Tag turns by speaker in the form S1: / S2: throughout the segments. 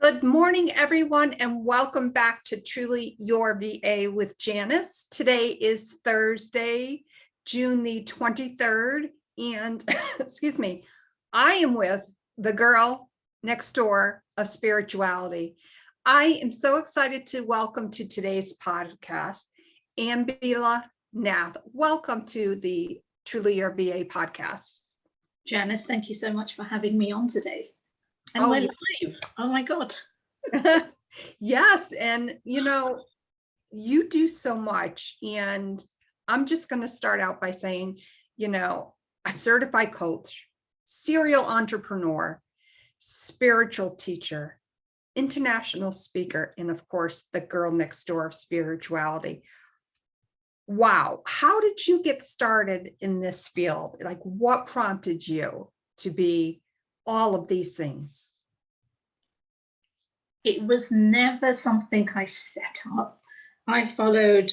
S1: Good morning, everyone, and welcome back to Truly Your VA with Janis. Today is Thursday, June the 23rd, and excuse me, I am with the girl next door of spirituality. I am so excited to welcome to today's podcast, Ambila Nath. Welcome to the Truly Your VA podcast.
S2: Janice, thank you so much for having me on today. And we're live. Oh my God.
S1: Yes. And you do so much. And I'm just going to start out by saying, a certified coach, serial entrepreneur, spiritual teacher, international speaker, and of course, the girl next door of spirituality. Wow. How did you get started in this field? Like, what prompted you to be all of these things?
S2: It was never something I set up. I followed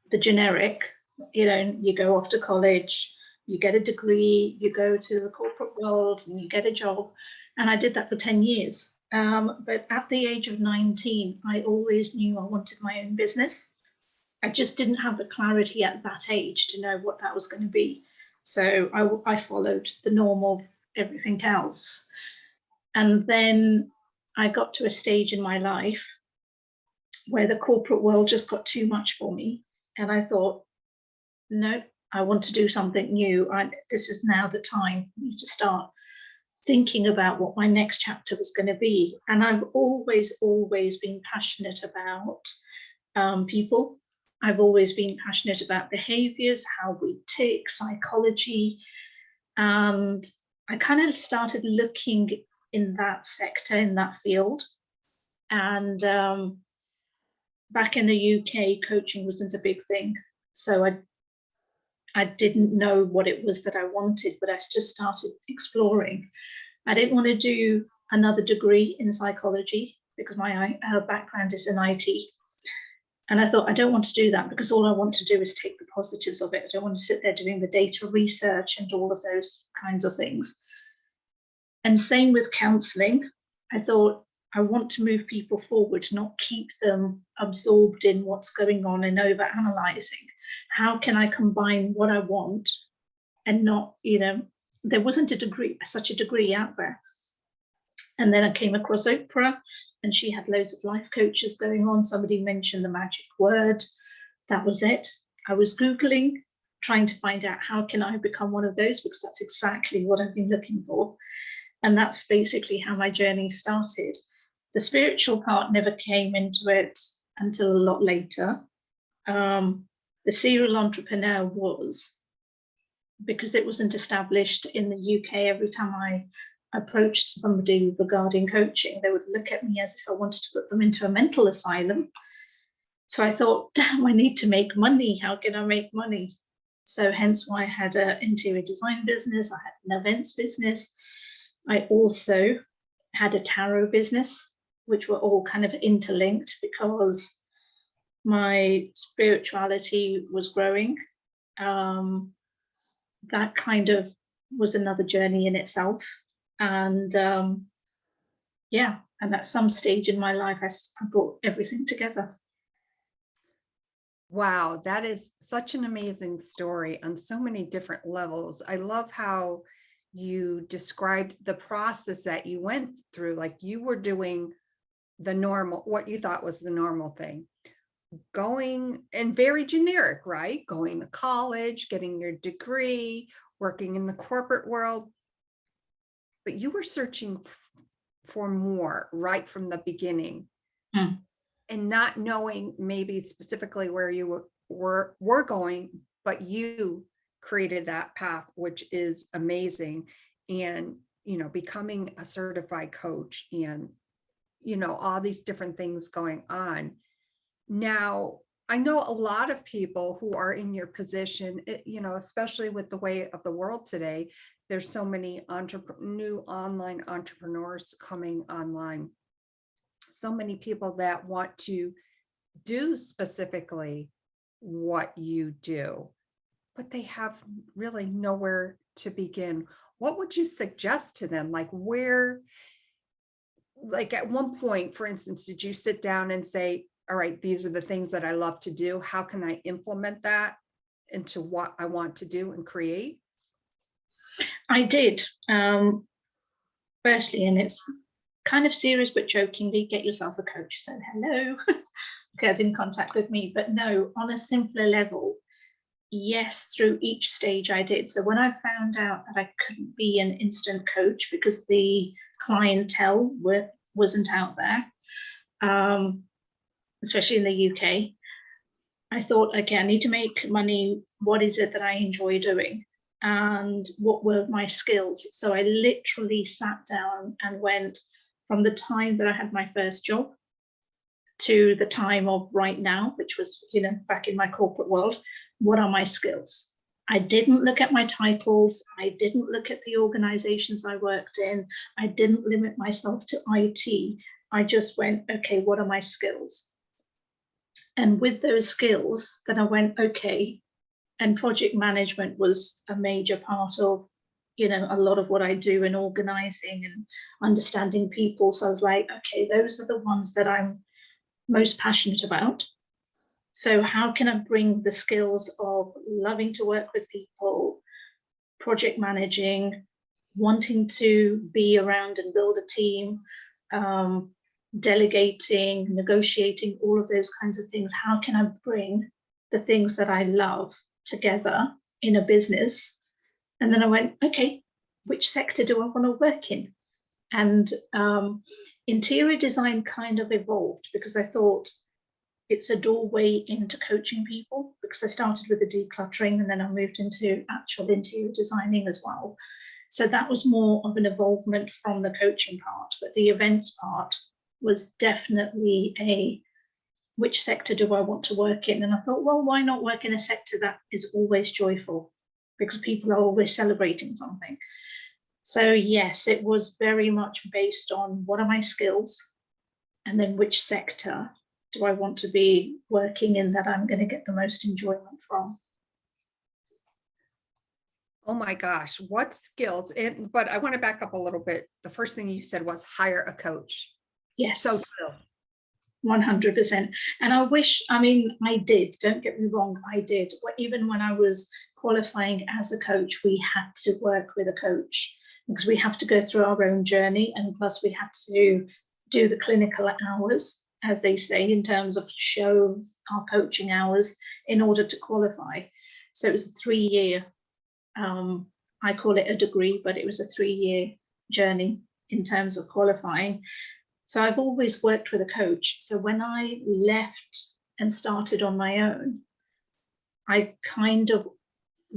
S2: the generic, you go off to college, you get a degree, you go to the corporate world and you get a job. And I did that for 10 years. But at the age of 19, I always knew I wanted my own business. I just didn't have the clarity at that age to know what that was going to be. So I followed the norm of everything else. And then I got to a stage in my life where the corporate world just got too much for me. And I thought, no, I want to do something new. This is now the time for me to start thinking about what my next chapter was going to be. And I've always been passionate about people. I've always been passionate about behaviors, how we tick, psychology. And I kind of started looking in that sector, in that field. And back in the UK, coaching wasn't a big thing. So I didn't know what it was that I wanted, but I just started exploring. I didn't want to do another degree in psychology because my background is in IT. And I thought, I don't want to do that because all I want to do is take the positives of it. I don't want to sit there doing the data research and all of those kinds of things. And same with counseling. I thought, I want to move people forward, not keep them absorbed in what's going on and over analyzing. How can I combine what I want and not, there wasn't such a degree out there. And then I came across Oprah and she had loads of life coaches going on. Somebody mentioned the magic word. That was it. I was Googling, trying to find out how can I become one of those, because that's exactly what I've been looking for. And that's basically how my journey started. The spiritual part never came into it until a lot later. The serial entrepreneur was, because it wasn't established in the UK. Every time I approached somebody regarding coaching, they would look at me as if I wanted to put them into a mental asylum. So I thought, damn, I need to make money. How can I make money? So hence why I had an interior design business. I had an events business. I also had a tarot business, which were all kind of interlinked because my spirituality was growing. That kind of was another journey in itself. And and at some stage in my life, I brought everything together.
S1: Wow, that is such an amazing story on so many different levels. I love how you described the process that you went through. Like, you were doing the normal, what you thought was the normal thing, going, and very generic, right? Going to college, getting your degree, working in the corporate world. But you were searching for more right from the beginning. And not knowing maybe specifically where you were going, but you created that path, which is amazing. And, becoming a certified coach and, all these different things going on. Now, I know a lot of people who are in your position, especially with the way of the world today, there's so many new online entrepreneurs coming online. So many people that want to do specifically what you do, but they have really nowhere to begin. What would you suggest to them? Like, where like at one point, for instance, did you sit down and say, all right, these are the things that I love to do. How can I implement that into what I want to do and create?
S2: I did. Firstly, and it's kind of serious but jokingly, get yourself a coach. So hello, get in contact with me. But no, on a simpler level, yes, through each stage I did. So when I found out that I couldn't be an instant coach because the clientele wasn't out there, especially in the UK, I thought, okay, I need to make money. What is it that I enjoy doing? And what were my skills? So I literally sat down and went from the time that I had my first job to the time of right now, which was, you know, back in my corporate world. What are my skills? I didn't look at my titles. I didn't look at the organizations I worked in. I didn't limit myself to IT. I just went, okay, what are my skills? And with those skills, then I went, okay, and project management was a major part of, you know, a lot of what I do in organizing and understanding people. So I was like, okay, those are the ones that I'm most passionate about. So how can I bring the skills of loving to work with people, project managing, wanting to be around and build a team, delegating, negotiating, all of those kinds of things. How can I bring the things that I love together in a business? And then I went, okay, which sector do I want to work in? And interior design kind of evolved because I thought it's a doorway into coaching people, because I started with the decluttering and then I moved into actual interior designing as well. So that was more of an evolvement from the coaching part, but the events part was definitely a, which sector do I want to work in? And I thought, well, why not work in a sector that is always joyful? Because people are always celebrating something. So yes, it was very much based on what are my skills, and then which sector do I want to be working in that I'm going to get the most enjoyment from.
S1: Oh my gosh, what skills. But I want to back up a little bit. The first thing you said was hire a coach.
S2: Yes.
S1: So true.
S2: 100%. And I wish, I mean, I did, don't get me wrong, I did. Even when I was qualifying as a coach, we had to work with a coach because we have to go through our own journey. And plus we had to do the clinical hours, as they say, in terms of show our coaching hours in order to qualify. So it was a 3-year, I call it a degree, but it was a 3-year journey in terms of qualifying. So I've always worked with a coach. So when I left and started on my own, I kind of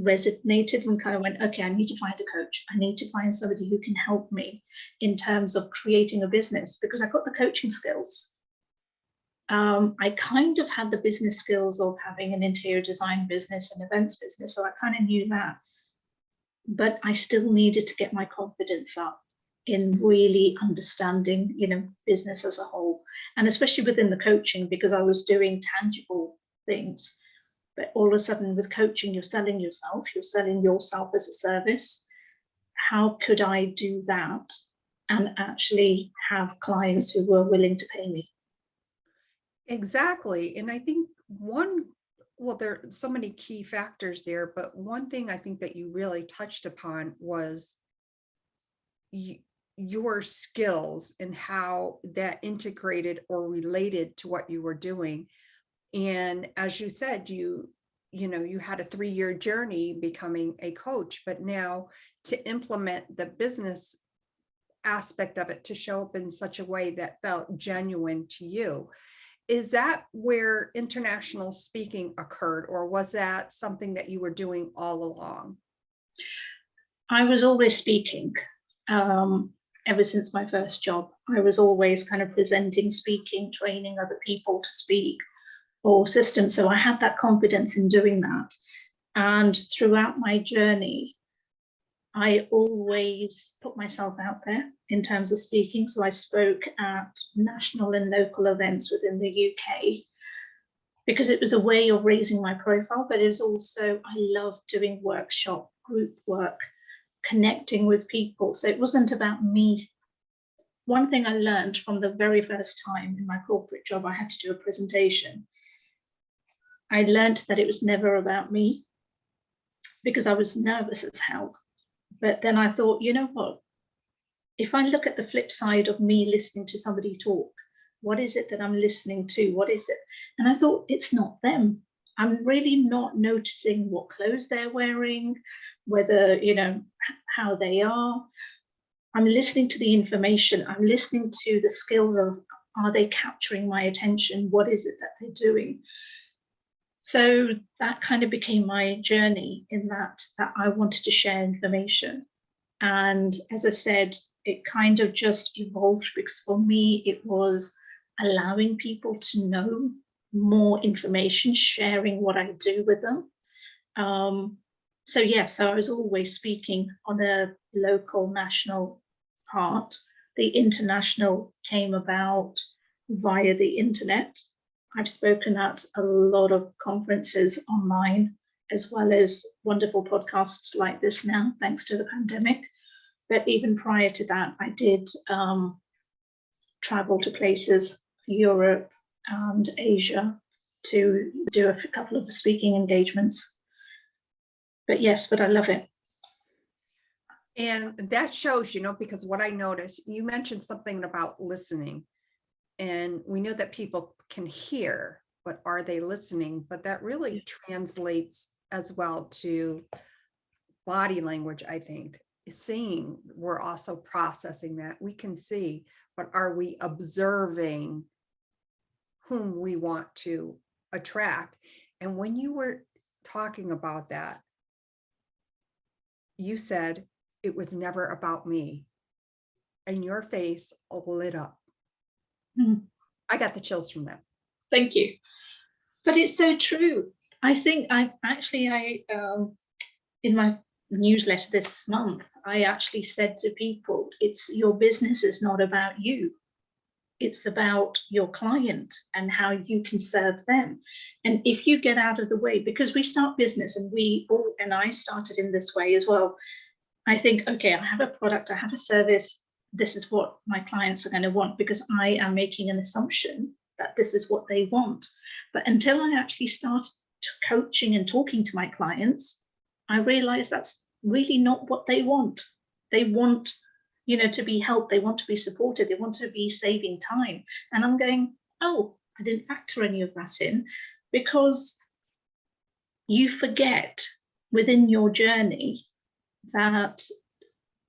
S2: resonated and kind of went, okay, I need to find a coach. I need to find somebody who can help me in terms of creating a business, because I got the coaching skills. I kind of had the business skills of having an interior design business and events business. So I kind of knew that, but I still needed to get my confidence up in really understanding, you know, business as a whole, and especially within the coaching, because I was doing tangible things. But all of a sudden with coaching, you're selling yourself as a service. How could I do that and actually have clients who were willing to pay me?
S1: Exactly. And I think well, there are so many key factors there, but one thing I think that you really touched upon was your skills and how that integrated or related to what you were doing. And as you said, you had a 3-year journey becoming a coach, but now to implement the business aspect of it to show up in such a way that felt genuine to you. Is that where international speaking occurred, or was that something that you were doing all along?
S2: I was always speaking. Ever since my first job, I was always kind of presenting, speaking, training other people to speak or systems. So I had that confidence in doing that. And throughout my journey, I always put myself out there in terms of speaking. So I spoke at national and local events within the UK because it was a way of raising my profile, but it was also, I loved doing workshop, group work, connecting with people. So it wasn't about me one thing I learned from the very first time in my corporate job, I had to do a presentation. I learned that it was never about me, because I was nervous as hell. But then I thought, you know what? If I look at the flip side of me listening to somebody talk, what is it that I'm listening to? What is it? And I thought, it's not them. I'm really not noticing what clothes they're wearing, whether, you know, how they are. I'm listening to the information. I'm listening to the skills of, are they capturing my attention? What is it that they're doing? So that kind of became my journey, in that I wanted to share information. And as I said, it kind of just evolved, because for me, it was allowing people to know more information, sharing what I do with them. So yes, so I was always speaking on a local, national part. The international came about via the internet. I've spoken at a lot of conferences online, as well as wonderful podcasts like this now, thanks to the pandemic. But even prior to that, I did travel to places, Europe and Asia, to do a couple of speaking engagements. But yes, but I love it.
S1: And that shows, you know, because what I noticed, you mentioned something about listening, and we know that people can hear, but are they listening? But that really translates as well to body language, I think. Seeing, we're also processing that. We can see, but are we observing whom we want to attract? And when you were talking about that, you said it was never about me, and your face lit up. I got the chills from that.
S2: Thank you. But it's so true. I think in my newsletter this month, I actually said to people, it's your business is not about you. It's about your client and how you can serve them. And if you get out of the way, because we start business, and and I started in this way as well. I think, okay, I have a product, I have a service. This is what my clients are going to want, because I am making an assumption that this is what they want. But until I actually started coaching and talking to my clients, I realized that's really not what they want. They want, you know, to be helped. They want to be supported. They want to be saving time. And I'm going, oh, I didn't factor any of that in, because you forget within your journey that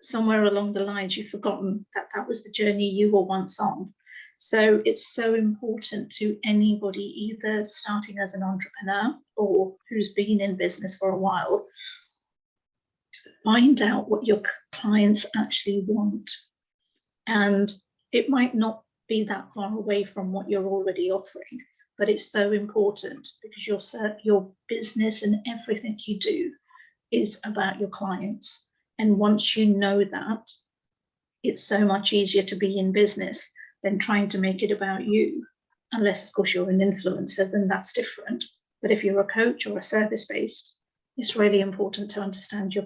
S2: somewhere along the lines you've forgotten that that was the journey you were once on. So it's so important to anybody either starting as an entrepreneur or who's been in business for a while, find out what your clients actually want. And it might not be that far away from what you're already offering, but it's so important, because your business and everything you do is about your clients. And once you know that, it's so much easier to be in business than trying to make it about you. Unless, of course, you're an influencer, then that's different. But if you're a coach or a service-based, it's really important to understand your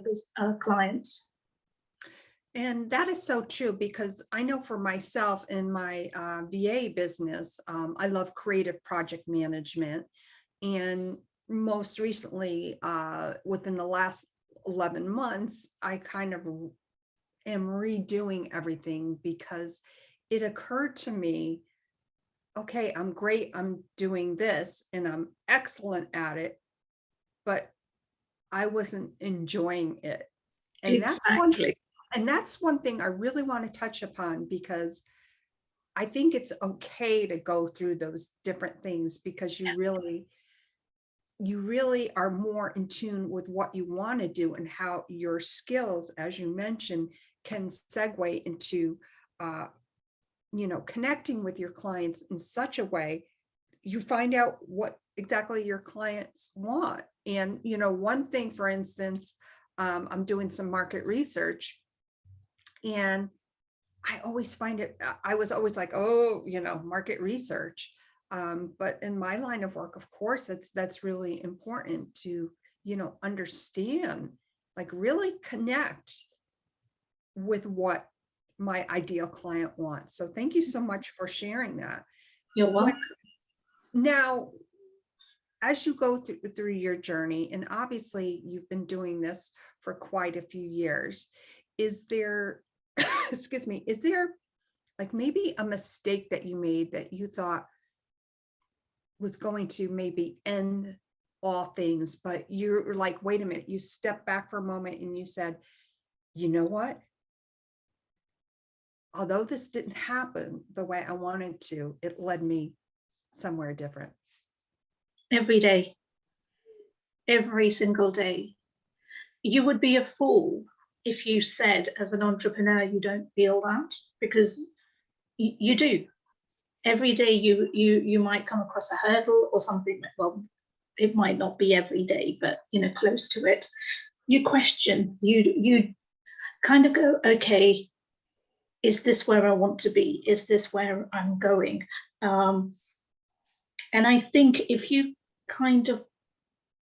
S2: clients.
S1: And that is so true, because I know for myself in my VA business, I love creative project management. And most recently, within the last 11 months, I kind of am redoing everything, because it occurred to me, okay, I'm great, I'm doing this and I'm excellent at it, but I wasn't enjoying it. And
S2: Exactly.
S1: that's one thing I really want to touch upon, because I think it's okay to go through those different things, because you really are more in tune with what you want to do, and how your skills, as you mentioned, can segue into connecting with your clients in such a way you find out what exactly your clients want. And one thing, for instance, I'm doing some market research, and I always find it, I was always like, oh, market research. But in my line of work, of course, that's really important to, understand, like really connect with what my ideal client wants. So thank you so much for sharing that.
S2: You're welcome.
S1: Now, as you go through your journey, and obviously you've been doing this for quite a few years, is there, excuse me, is there like maybe a mistake that you made that you thought was going to maybe end all things, but you're like, wait a minute, you stepped back for a moment and you said, you know what? Although this didn't happen the way I wanted to, it led me somewhere different.
S2: Every day, every single day. You would be a fool if you said as an entrepreneur you don't feel that, because you do. Every day you might come across a hurdle or something. Well, it might not be every day, but close to it. You question, you kind of go, okay, is this where I want to be? Is this where I'm going? And I think if you kind of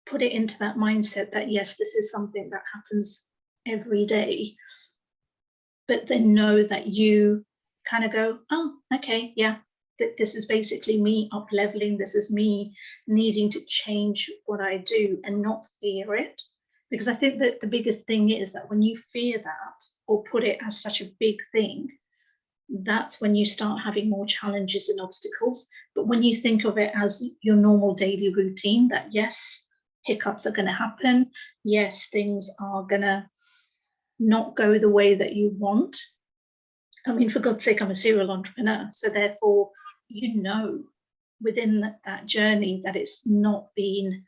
S2: put it into that mindset that, yes, this is something that happens every day, but then know that you kind of go, oh, okay, yeah, this is basically me up leveling. This is me needing to change what I do and not fear it. Because I think that the biggest thing is that when you fear that or put it as such a big thing, that's when you start having more challenges and obstacles. But when you think of it as your normal daily routine, that yes, hiccups are going to happen. Yes, things are going to not go the way that you want. I mean, for God's sake, I'm a serial entrepreneur. So therefore, within that journey that it's not been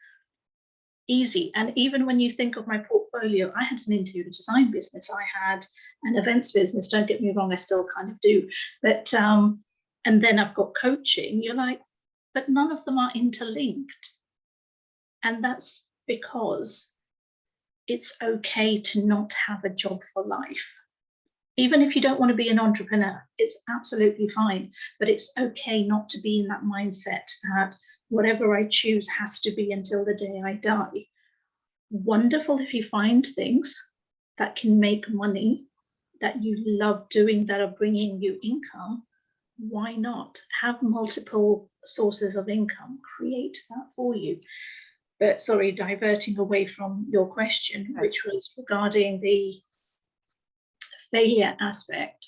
S2: easy. And even when you think of my portfolio, I had an interior design business, I had an events business, don't get me wrong, I still kind of do, but and then I've got coaching. You're like, but none of them are interlinked. And that's because it's okay to not have a job for life. Even if you don't want to be an entrepreneur, it's absolutely fine, but it's okay not to be in that mindset that whatever I choose has to be until the day I die. Wonderful if you find things that can make money, that you love doing, that are bringing you income. Why not? Have multiple sources of income, create that for you. But sorry, diverting away from your question, which was regarding the failure aspect.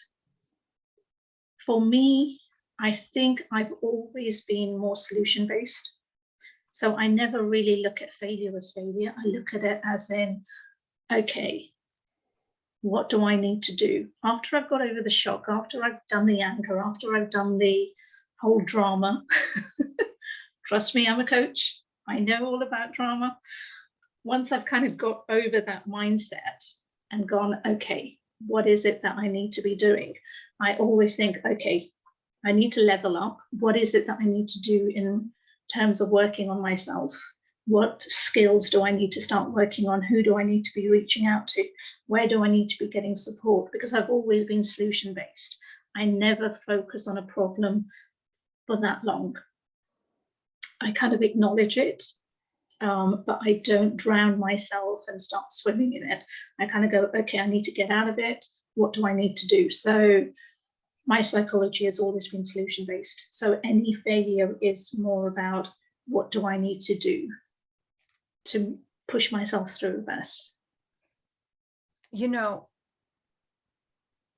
S2: For me, I think I've always been more solution-based. So I never really look at failure as failure. I look at it as in, okay, what do I need to do? After I've got over the shock, after I've done the anger, after I've done the whole drama, trust me, I'm a coach. I know all about drama. Once I've kind of got over that mindset and gone, okay, what is it that I need to be doing? I always think, okay, I need to level up. What is it that I need to do in terms of working on myself? What skills do I need to start working on? Who do I need to be reaching out to? Where do I need to be getting support? Because I've always been solution-based. I never focus on a problem for that long. I kind of acknowledge it, but I don't drown myself and start swimming in it. I kind of go, okay, I need to get out of it. What do I need to do? So my psychology has always been solution-based. So any failure is more about what do I need to do to push myself through this.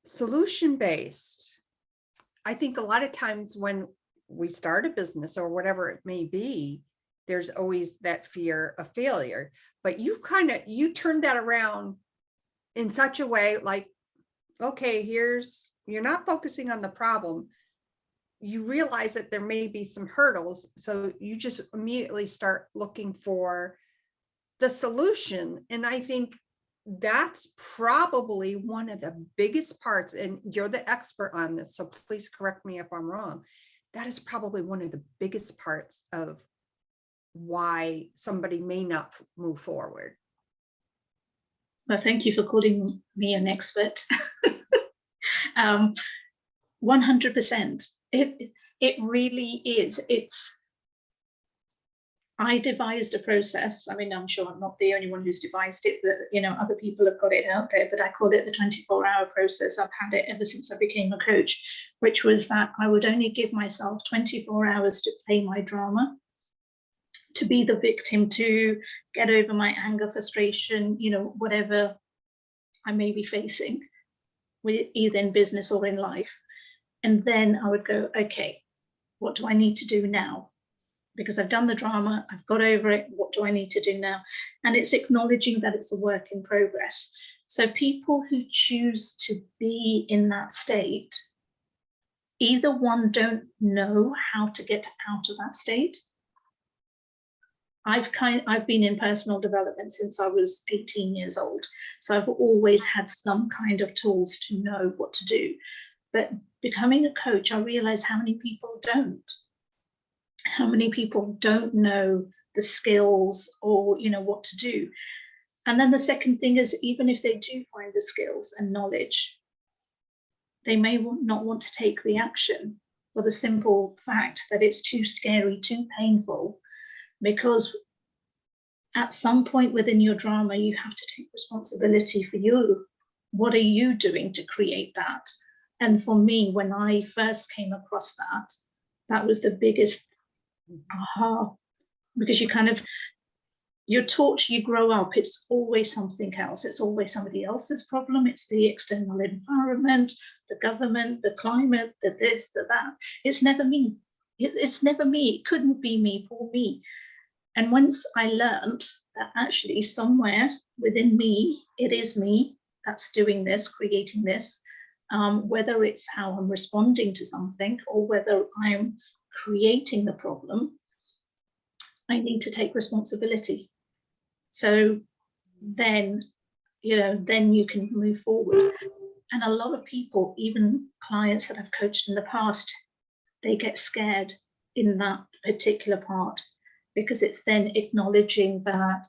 S1: Solution-based, I think a lot of times when we start a business or whatever it may be, there's always that fear of failure, but you turned that around in such a way like, okay, you're not focusing on the problem. You realize that there may be some hurdles. So you just immediately start looking for the solution. And I think that's probably one of the biggest parts, and you're the expert on this, so please correct me if I'm wrong. That is probably one of the biggest parts of why somebody may not move forward.
S2: Well, thank you for calling me an expert. 100%. It really is. I devised a process. I mean, I'm sure I'm not the only one who's devised it, but you know, other people have got it out there, but I call it the 24-hour process. I've had it ever since I became a coach, which was that I would only give myself 24 hours to play my drama, to be the victim, to get over my anger, frustration, you know, whatever I may be facing, with either in business or in life. And then I would go, okay, what do I need to do now? Because I've done the drama, I've got over it, what do I need to do now? And it's acknowledging that it's a work in progress. So people who choose to be in that state, either one, don't know how to get out of that state. I've been in personal development since I was 18 years old. So I've always had some kind of tools to know what to do. But becoming a coach, I realized how many people don't. How many people don't know the skills or, you know, what to do. And then the second thing is, even if they do find the skills and knowledge, they may not want to take the action for the simple fact that it's too scary, too painful, because at some point within your drama, you have to take responsibility for you. What are you doing to create that? And for me, when I first came across that, that was the biggest aha, because you're taught, you grow up, it's always something else. It's always somebody else's problem. It's the external environment, the government, the climate, the this, the that. It's never me. It's never me. It couldn't be me, poor me. And once I learned that actually somewhere within me, it is me that's doing this, creating this, whether it's how I'm responding to something or whether I'm creating the problem, I need to take responsibility. So then, you know, then you can move forward. And a lot of people, even clients that I've coached in the past, they get scared in that particular part, because it's then acknowledging that,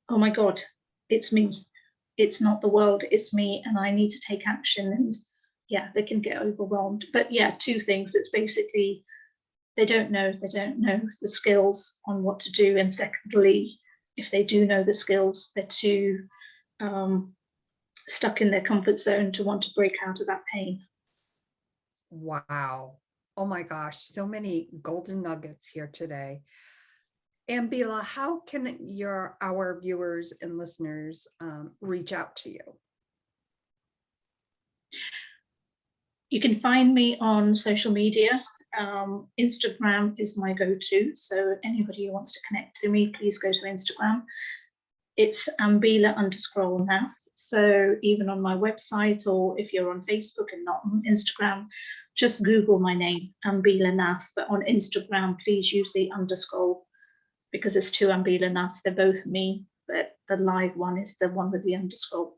S2: oh my God, it's me. It's not the world, it's me, and I need to take action. And yeah, they can get overwhelmed. But yeah, two things. It's basically, they don't know the skills on what to do. And secondly, if they do know the skills, they're too stuck in their comfort zone to want to break out of that pain.
S1: Wow. Oh my gosh, so many golden nuggets here today. Ambila, how can our viewers and listeners reach out to you?
S2: You can find me on social media. Instagram is my go-to. So anybody who wants to connect to me, please go to Instagram. It's Ambila_Nath. So even on my website, or if you're on Facebook and not on Instagram, just Google my name, Ambila Nath. But on Instagram, please use the underscore, because it's two Ambila Naths. They're both me, but the live one is the one with the underscore.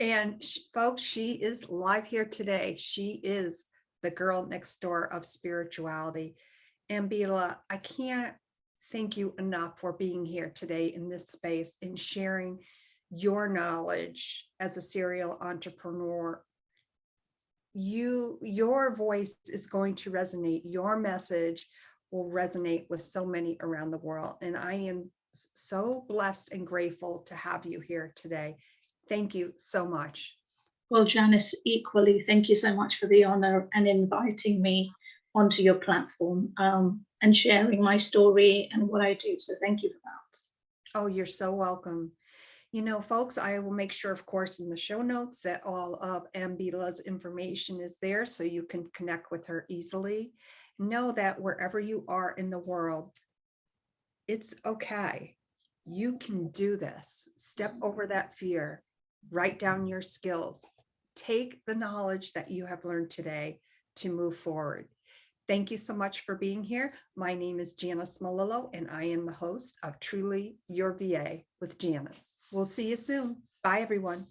S1: And folks, she is live here today. She is the girl next door of spirituality. Ambila, I can't thank you enough for being here today in this space and sharing your knowledge as a serial entrepreneur. Your voice is going to resonate. Your message will resonate with so many around the world. And I am so blessed and grateful to have you here today. Thank you so much.
S2: Well, Janis, equally, thank you so much for the honor and inviting me onto your platform and sharing my story and what I do. So thank you for that.
S1: Oh, you're so welcome. You know, folks, I will make sure, of course, in the show notes that all of Ambila's information is there so you can connect with her easily. Know that wherever you are in the world, it's okay. You can do this. Step over that fear. Write down your skills. Take the knowledge that you have learned today to move forward. Thank you so much for being here. My name is Janis Malillo, and I am the host of Truly Your VA with Janis. We'll see you soon. Bye, everyone.